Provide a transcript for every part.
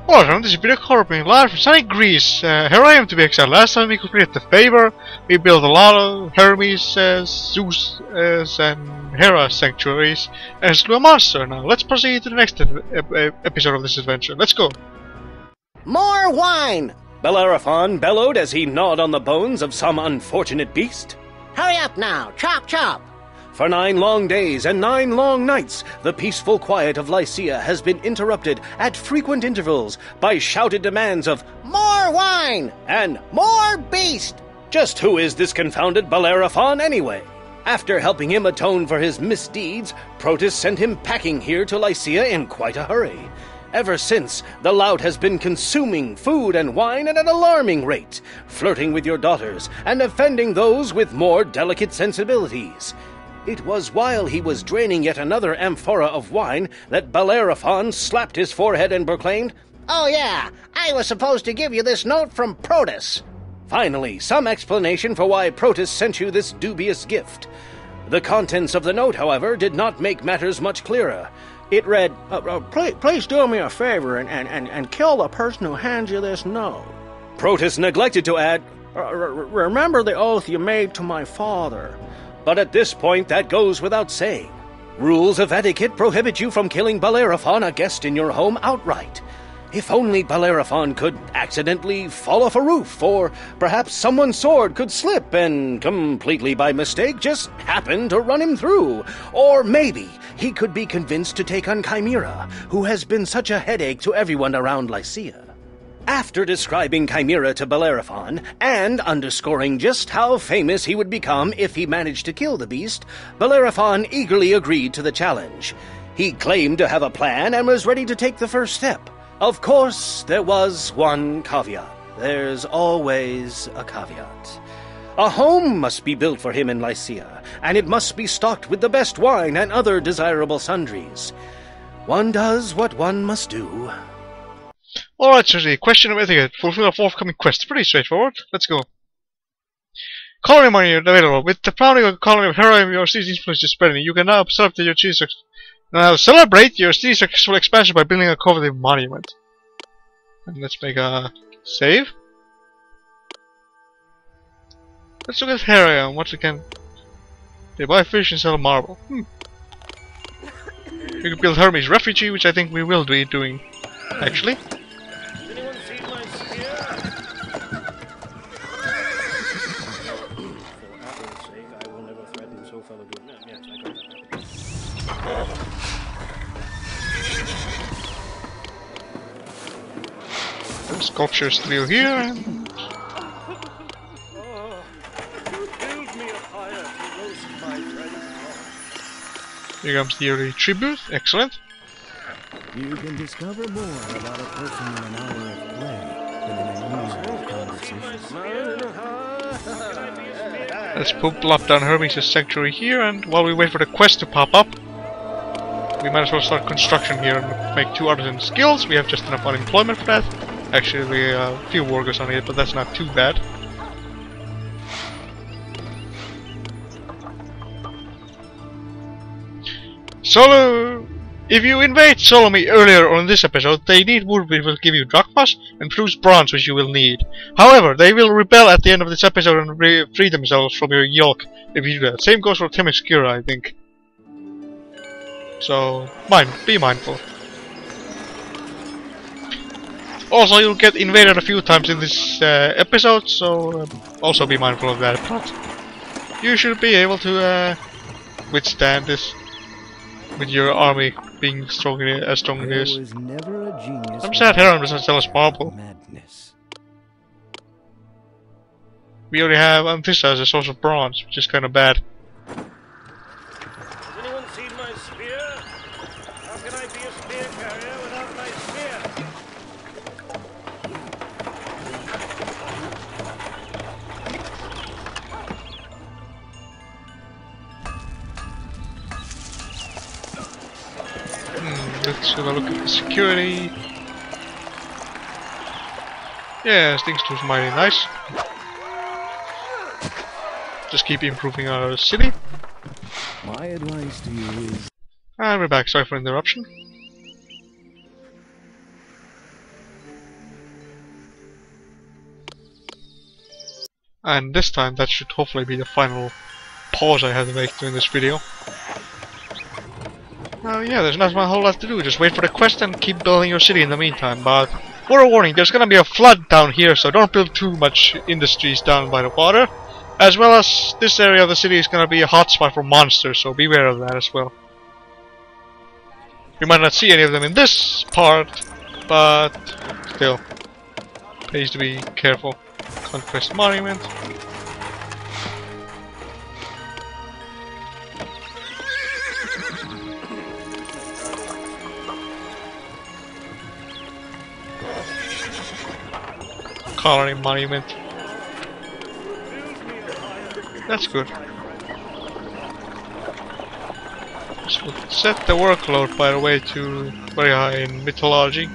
Welcome, this is Peter Corbin, live from sunny Greece. Here I am to be exact. Last time we completed the favor, we built a lot of Hermes, Zeus, and Hera sanctuaries, and slew a monster. Now let's proceed to the next episode of this adventure. Let's go. More wine! Bellerophon bellowed as he gnawed on the bones of some unfortunate beast. Hurry up now! Chop, chop! For 9 long days and 9 long nights, the peaceful quiet of Lycia has been interrupted at frequent intervals by shouted demands of More wine! and more beast! Just who is this confounded Bellerophon anyway? After helping him atone for his misdeeds, Proetus sent him packing here to Lycia in quite a hurry. Ever since, the lout has been consuming food and wine at an alarming rate, flirting with your daughters and offending those with more delicate sensibilities. It was while he was draining yet another amphora of wine that Bellerophon slapped his forehead and proclaimed, Oh yeah, I was supposed to give you this note from Proetus. Finally, some explanation for why Proetus sent you this dubious gift. The contents of the note, however, did not make matters much clearer. It read, Please do me a favor and kill the person who hands you this note. Proetus neglected to add, Remember the oath you made to my father. but at this point that goes without saying. Rules of etiquette prohibit you from killing Bellerophon, a guest in your home, outright. If only Bellerophon could accidentally fall off a roof, or perhaps someone's sword could slip and, completely by mistake, just happen to run him through. Or maybe he could be convinced to take on Chimera, who has been such a headache to everyone around Lycia. After describing Chimera to Bellerophon, and underscoring just how famous he would become if he managed to kill the beast, Bellerophon eagerly agreed to the challenge. He claimed to have a plan and was ready to take the first step. Of course, there was one caveat. There's always a caveat. A home must be built for him in Lycia, and it must be stocked with the best wine and other desirable sundries. One does what one must do. Alright, so the question of etiquette. Fulfill a forthcoming quest. Pretty straightforward. Let's go. Colony money available. With the founding of the colony of Hera, your city's influence is spreading. You can now observe that your city now celebrate your city's successful expansion by building a coveted monument. And let's make a save. Let's look at Hera and what we can. They buy fish and sell marble. You can build Hermes Refugee, which I think we will be doing, actually. Sculpture still here. And here comes the early tribute. Excellent. You can discover more about a person in an hour of play than in a year of conversation. Let's plop down Hermes' sanctuary here, and while we wait for the quest to pop up, we might as well start construction here and make 2 artisan skills. We have just enough unemployment for that. Actually, a few workers on it, but that's not too bad. Solo, if you invade Solomon earlier on this episode, they need wood which will give you drachmas and plus bronze which you will need. However, they will rebel at the end of this episode and free themselves from your yoke if you do that. Same goes for Themyscira, I think. So, be mindful. Also, you'll get invaded a few times in this episode, so also be mindful of that. But you should be able to withstand this with your army being as strong as it is. I'm sad Heron doesn't sell us marble. We already have Anthissa as a source of bronze, which is kind of bad. Let's have a look at the security. Yeah, things looks mighty nice. Just keep improving our city. My advice to you is... And we're back, sorry for interruption. And this time that should hopefully be the final pause I have to make during this video. Yeah, there's not a whole lot to do, just wait for the quest and keep building your city in the meantime, but word of warning, there's gonna be a flood down here, so don't build too much industries down by the water. As well as this area of the city is gonna be a hotspot for monsters, so beware of that as well. You might not see any of them in this part, but still, pays to be careful. Conquest Monument. Colony Monument. That's good. So set the workload, by the way, to very high in mythology.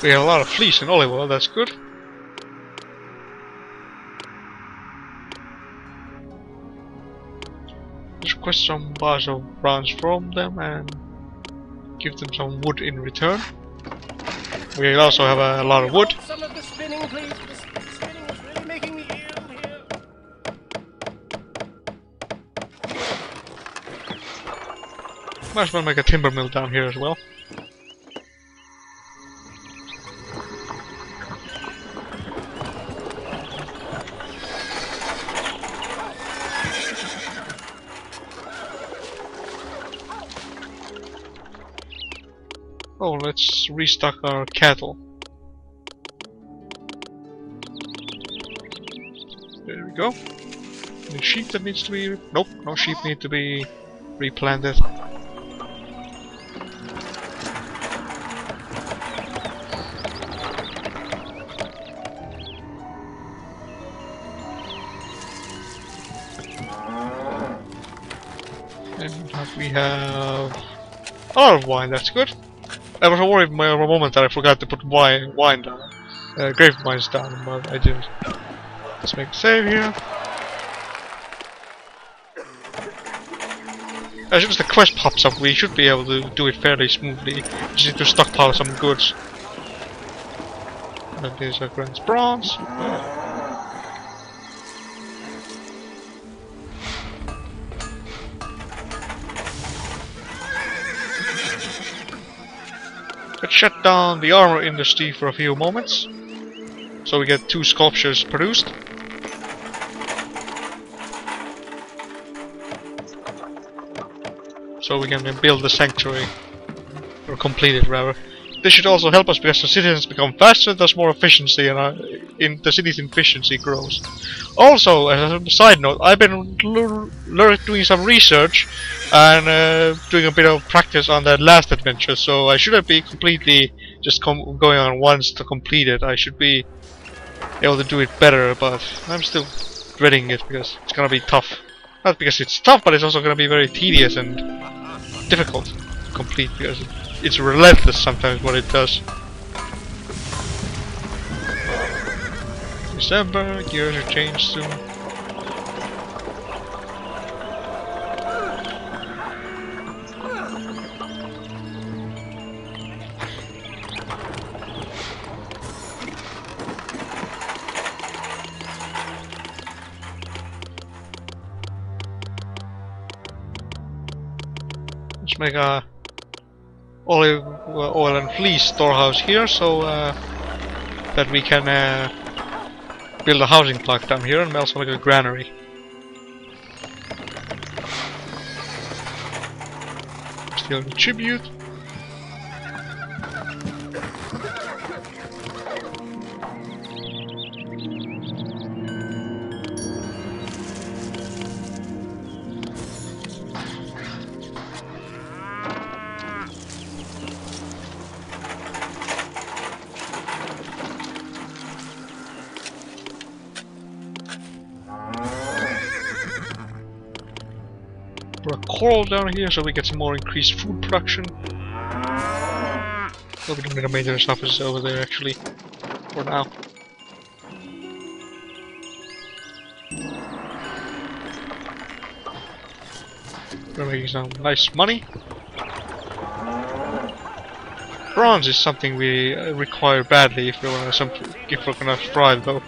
We have a lot of fleece and olive oil, that's good. Just request some bars of bronze from them and give them some wood in return. We also have a lot of wood. Some of the spinning, please. The spinning is really making me ill here. Might as well make a timber mill down here as well. Oh, let's restock our cattle. There we go. Any sheep that needs to be... Nope, no sheep need to be replanted. And we have a lot of wine, that's good. I was worried for a moment that I forgot to put wine down. Grape wines down, but I didn't. Let's make a save here. As soon as the quest pops up, we should be able to do it fairly smoothly. Just need to stockpile some goods. And these are Grant's bronze. Let's shut down the armor industry for a few moments, so we get 2 sculptures produced. So we can build the sanctuary, or complete it rather. This should also help us because the citizens become faster, thus more efficiency, and the city's efficiency grows. Also, as a side note, I've been doing some research and doing a bit of practice on that last adventure, so I shouldn't be completely just going on once to complete it. I should be able to do it better, but I'm still dreading it because it's gonna be tough. Not because it's tough, but it's also gonna be very tedious and difficult to complete because it's relentless sometimes what it does. December, gears are changed soon. Let's make a olive oil and fleece storehouse here, so that we can build a housing block down here and also like a granary. Still the tribute. Put a coral down here so we get some more increased food production. We'll be doing the maintenance office over there actually, for now. We're making some nice money. Bronze is something we require badly if we're gonna thrive, though.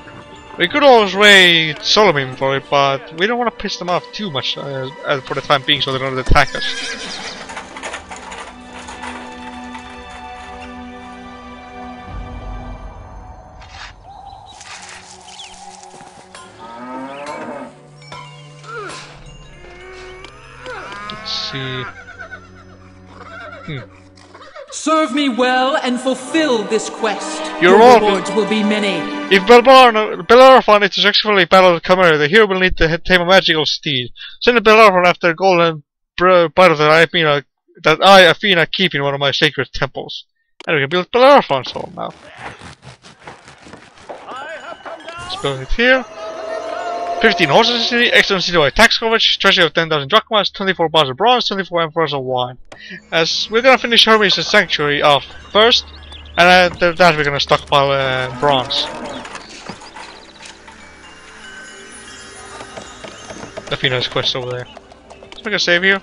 We could always raid Solomon for it, but we don't want to piss them off too much for the time being, so they don't attack us. Let's see. Serve me well and fulfill this quest. Your rewards will be many. If Bellerophon is to successfully battle the Chimera, the hero will need to tame a magical steed. Send the Bellerophon after a golden bridle that I, Athena, keep in one of my sacred temples. And we can build Bellerophon's home now. Let's build it here. 15 horses in the city, excellent citywide tax coverage, treasure of 10,000 drachmas, 24 bars of bronze, 24 amphors of wine. As we're gonna finish Hermes' sanctuary off first, and after that we're gonna stockpile bronze. Athena's quest over there. Let's make a save here.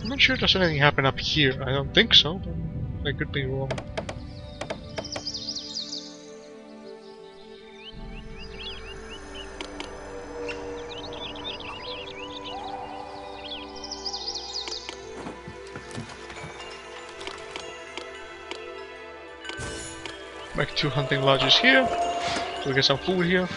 I'm not sure if there's anything happen up here. I don't think so, but I could be wrong. Make 2 hunting lodges here, so we get some food here.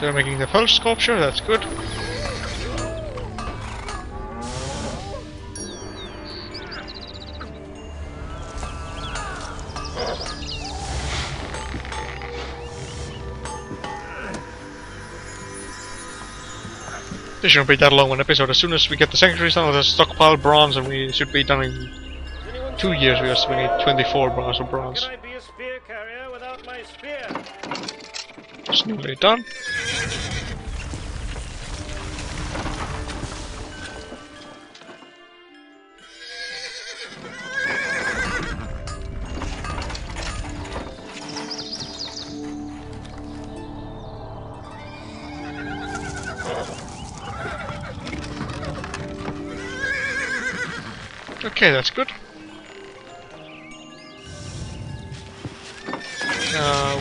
They're making the first sculpture, that's good. This shouldn't be that long an episode. As soon as we get the sanctuaries done, let's stockpile bronze, and we should be done in 2 years. We need 24 bars of bronze. Can I be a spear carrier without my spear? It's nearly done. Okay, that's good.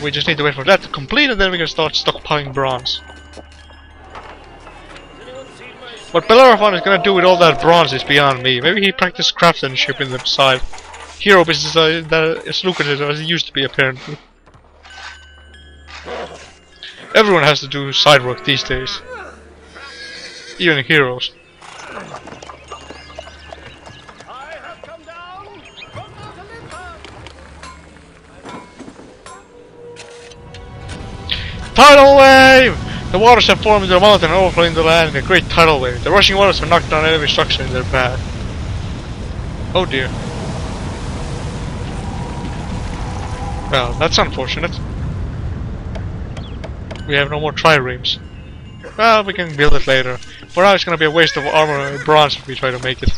We just need to wait for that to complete, and then we can start stockpiling bronze. What Bellerophon is gonna do with all that bronze is beyond me. Maybe he practiced craftsmanship in the side. Hero business that is lucrative as it used to be, apparently. Everyone has to do side work these days. Even heroes. Tidal wave! The waters have formed into a mountain overflowing the land in a great tidal wave. The rushing waters have knocked down every structure in their path. Oh dear. Well, that's unfortunate. We have no more triremes. Well, we can build it later. For now, it's gonna be a waste of armor and bronze if we try to make it.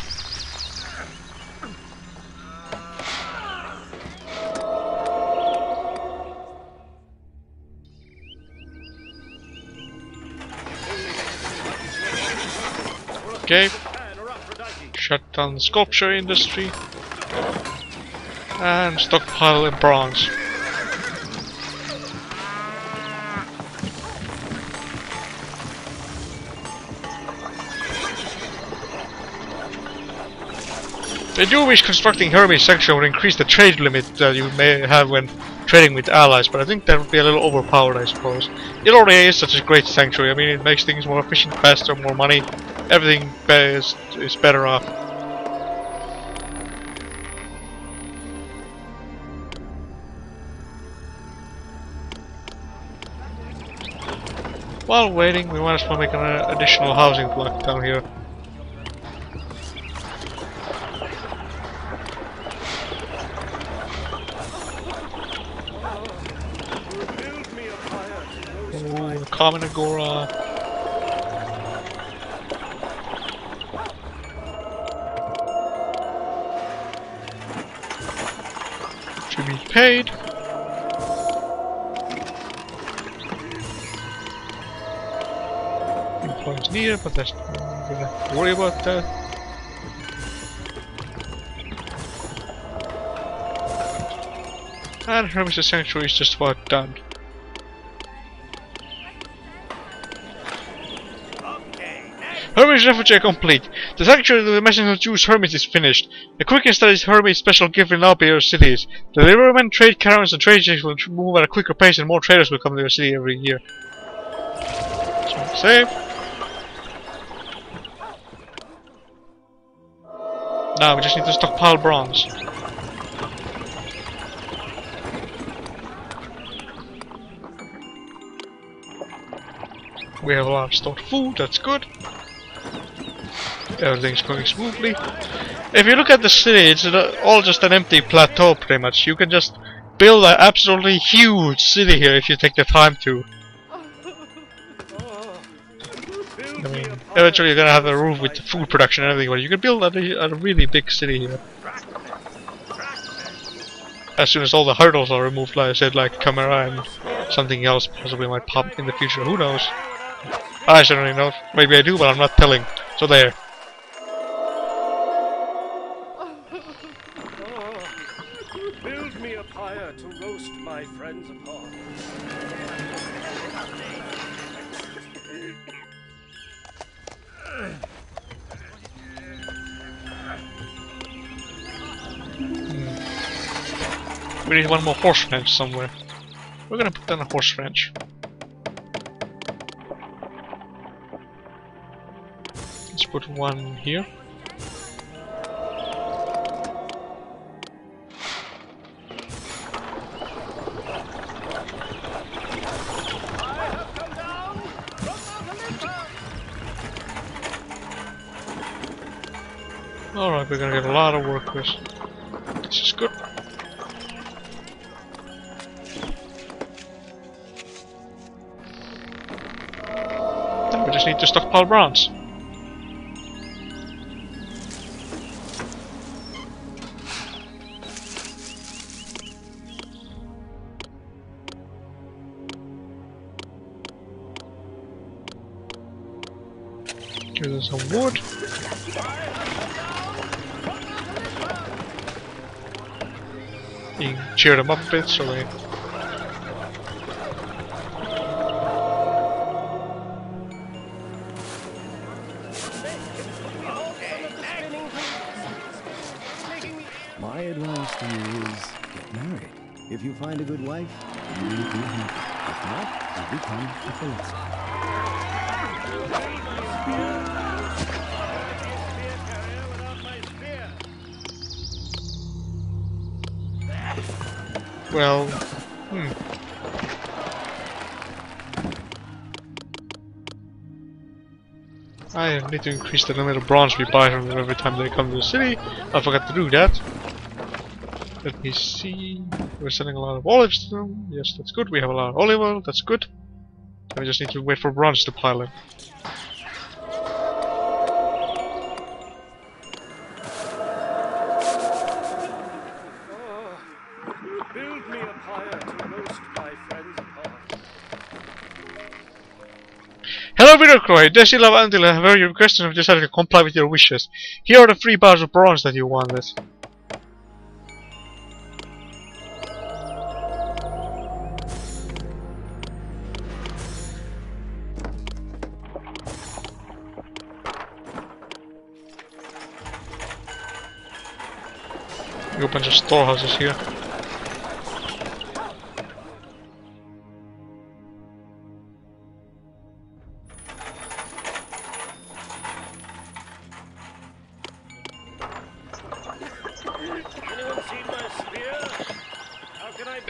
Okay, shut down the sculpture industry and stockpile in bronze. They do wish constructing Hermes section would increase the trade limit that you may have when trading with allies, but I think that would be a little overpowered, I suppose. It already is such a great sanctuary. I mean, it makes things more efficient, faster, more money. Everything is better off. While waiting, we might as well make an additional housing block down here. Oh, common agora. To be paid. Employees needed, but I'm gonna worry about that. And Hermes' sanctuary is just about done. Hermes refugee complete. The sanctuary of the messenger Jews Hermes is finished. The quick and steady Hermes special gift will now be your cities. The deliverment, trade caravans and trade ships will move at a quicker pace and more traders will come to your city every year. So save. Now we just need to stockpile bronze. We have a lot of stored food, that's good. Everything's going smoothly. If you look at the city, it's all just an empty plateau pretty much. You can just build an absolutely huge city here if you take the time to. I mean, eventually you're gonna have a roof with food production and everything, but you can build a really big city here. As soon as all the hurdles are removed, like I said, like camera and something else possibly might pop in the future, who knows? I certainly know. Maybe I do, but I'm not telling. So there. Build me a pyre to roast my friends upon. We need one more horse ranch somewhere. We're gonna put down a horse ranch. Let's put one here. Alright, we're gonna get a lot of workers. This is good. Then we just need to stockpile bronze. Give them some wood. You can cheer them up a bit so they... My advice to you is get married. If you find a good wife, you will be happy. If not, you become a philosopher. Well, I need to increase the limit of bronze we buy from them every time they come to the city. I forgot to do that. Let me see. We're selling a lot of olives to them. Yes, that's good. We have a lot of olive oil. That's good. We just need to wait for bronze to pile in. Build me a pyre to roast my friends upon. Hello, Video Croy. Does you love until I have heard your requests and have decided to comply with your wishes. Here are the 3 bars of bronze that you wanted. A bunch of storehouses here.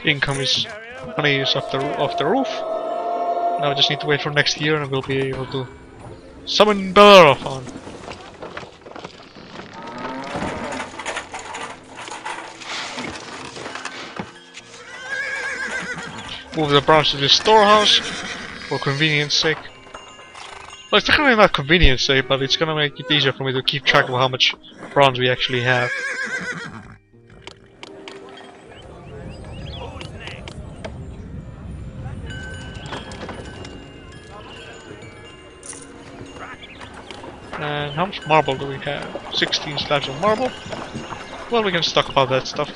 Income is money is off the roof. Now we just need to wait for next year and we'll be able to summon Bellerophon. Move the bronze to the storehouse for convenience sake. Well, it's technically not convenience sake, but it's gonna make it easier for me to keep track of how much bronze we actually have. And how much marble do we have? 16 slabs of marble. Well, we can stockpile that stuff.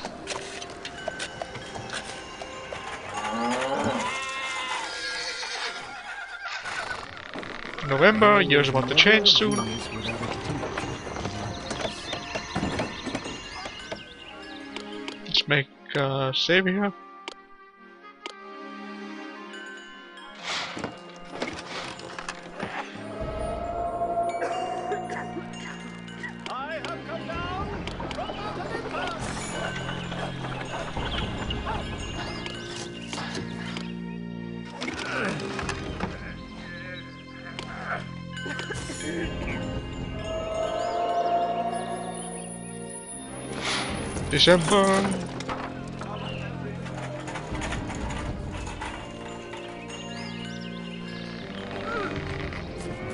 November, year's about to change soon. Let's make a save here. December.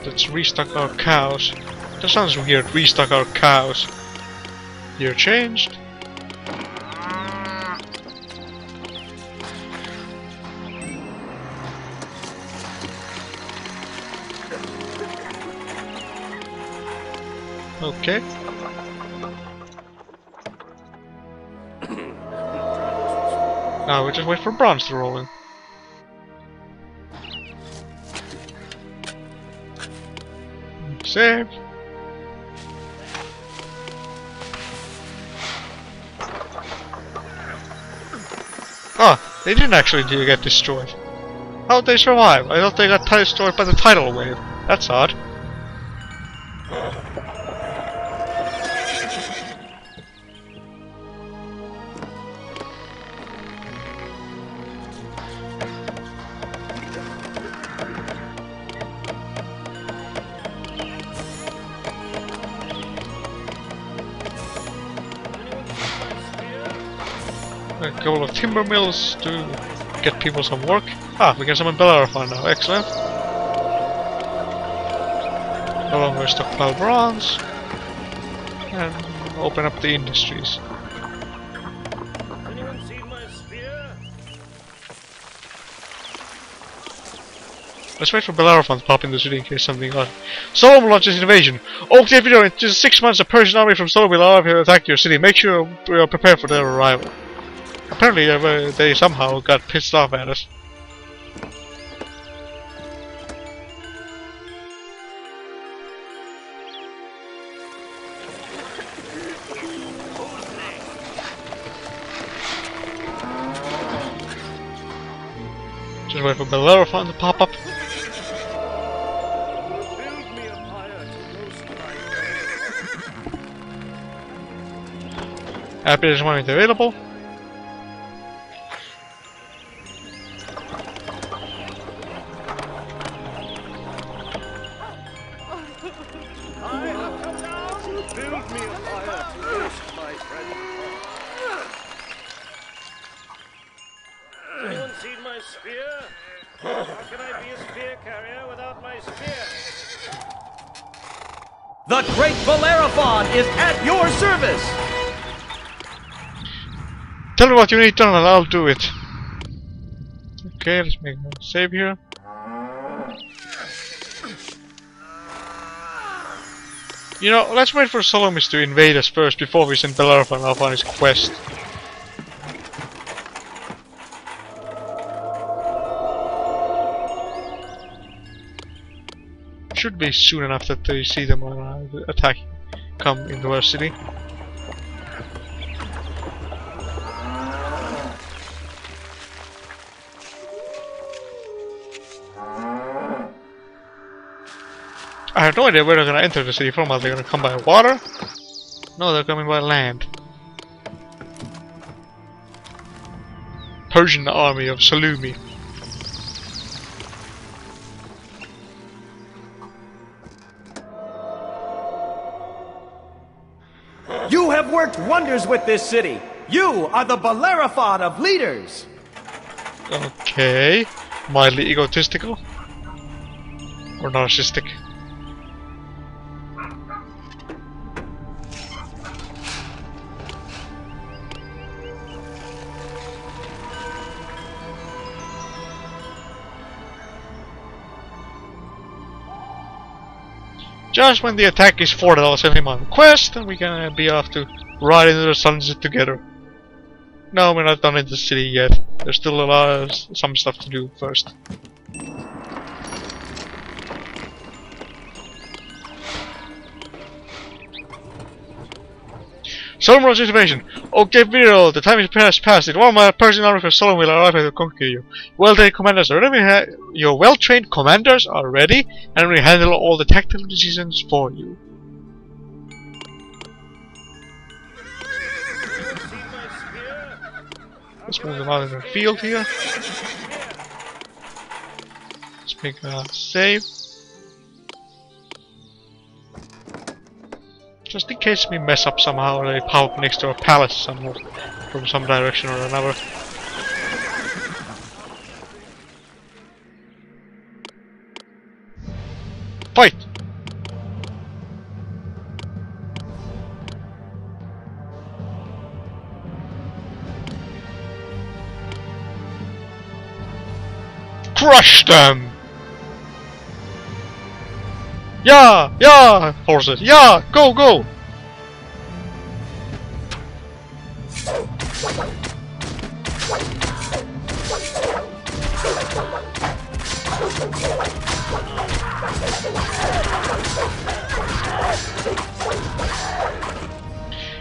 Let's restock our cows. That sounds weird, restock our cows. Year changed. Okay. Now we just wait for bronze to roll in. Save. Ah, they didn't actually get destroyed. How'd they survive? I thought they got destroyed by the tidal wave. That's odd. A couple of timber mills to get people some work. Ah, we can summon Bellerophon now. Excellent. No longer stockpile bronze. And open up the industries. Anyone seen my spear? Let's wait for Bellerophon to pop in the city in case something odd. Solomon launches invasion. Okay, video in just 6 months, a Persian army from Solomon will arrive here to attack your city. Make sure you're prepared for their arrival. Apparently, they somehow got pissed off at us. Just wait for Bellerophon to pop up. Build me a pyre to roast my Happy there's one available. Build me a fire to roast my friend. Anyone seen my spear? How can I be a spear carrier without my spear? The great Bellerophon is at your service! Tell me what you need done and I'll do it. Okay, let's make a save here. You know, let's wait for Solomis to invade us first before we send Bellerophon off on his quest. Should be soon enough that they see them attack, come into our city. I have no idea where they're gonna enter the city from. Are they gonna come by water? No, they're coming by land. Persian army of Salumi. worked wonders with this city. You are the Bellerophon of leaders. Okay. Mildly egotistical. Or narcissistic. Just when the attack is thwarted, I'll send him on a quest, and we can be off to ride into the sunset together. No, we're not done in the city yet. There's still a lot of some stuff to do first. Solomon's situation. Okay, video. The time is past. It. One of my personal army for Solomon will arrive to conquer you. Well-trained commanders are ready. Your well-trained commanders are ready, and will handle all the tactical decisions for you. Let's move them out in the field here. Let's make a save. Just in case we mess up somehow, or they pop up next to a palace somewhere, from some direction or another. Fight! Crush them! Yeah! Yeah! Horses! Yeah! Go! Go!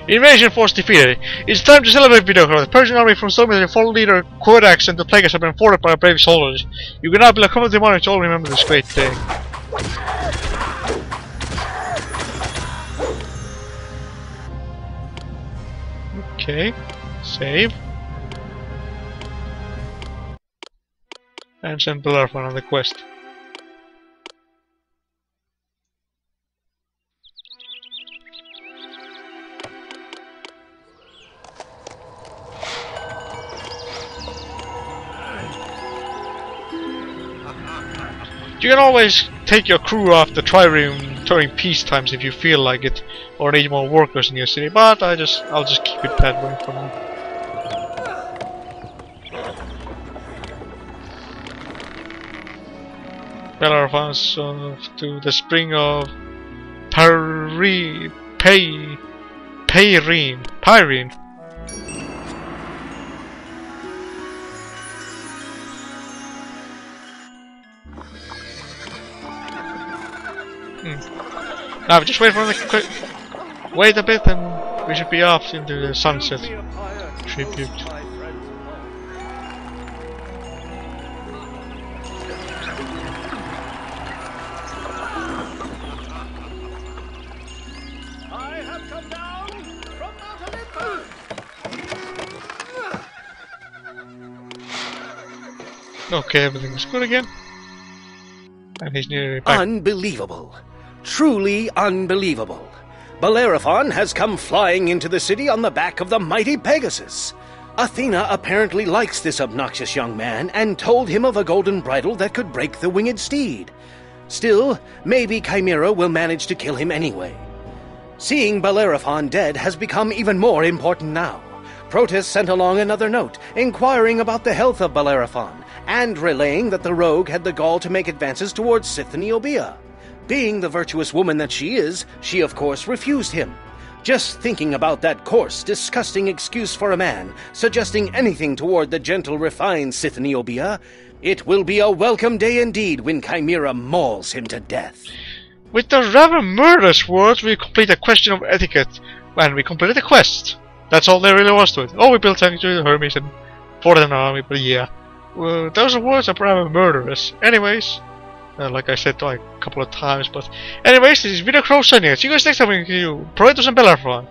Invasion force defeated. It's time to celebrate, video. The Persian army from Solomon and full leader Proetus and the Plagueis have been fortified by brave soldiers. You can now be a community monarch to all remember this great day. Okay, save. And send Bellerophon on the quest. You can always take your crew off the trireme during peace times if you feel like it, or need more workers in your city, but I'll just keep it that way for now. Bellerophon to the spring of Pyrene. Now just wait for the wait a bit, and we should be off into the sunset tribute. I have come down from Mount Olympus. Okay, everything's good again. And he's nearly back. Unbelievable. Truly unbelievable. Bellerophon has come flying into the city on the back of the mighty Pegasus. Athena apparently likes this obnoxious young man and told him of a golden bridle that could break the winged steed. Still, maybe Chimera will manage to kill him anyway. Seeing Bellerophon dead has become even more important now. Proetus sent along another note, inquiring about the health of Bellerophon, and relaying that the rogue had the gall to make advances towards Sithniobea. Being the virtuous woman that she is, she of course refused him. Just thinking about that coarse, disgusting excuse for a man, suggesting anything toward the gentle, refined Sithniobea, it will be a welcome day indeed when Chimera mauls him to death. With the rather murderous words, we complete a question of etiquette, and we completed the quest. That's all there really was to it. Oh, we built sanctuary, Hermes, and fought an army, but yeah. Those words are rather murderous. Anyways, like I said like a couple of times, but anyways, this is Video Crow signing out. See you guys next time when we do Proetus and Bellerophon.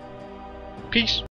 Peace.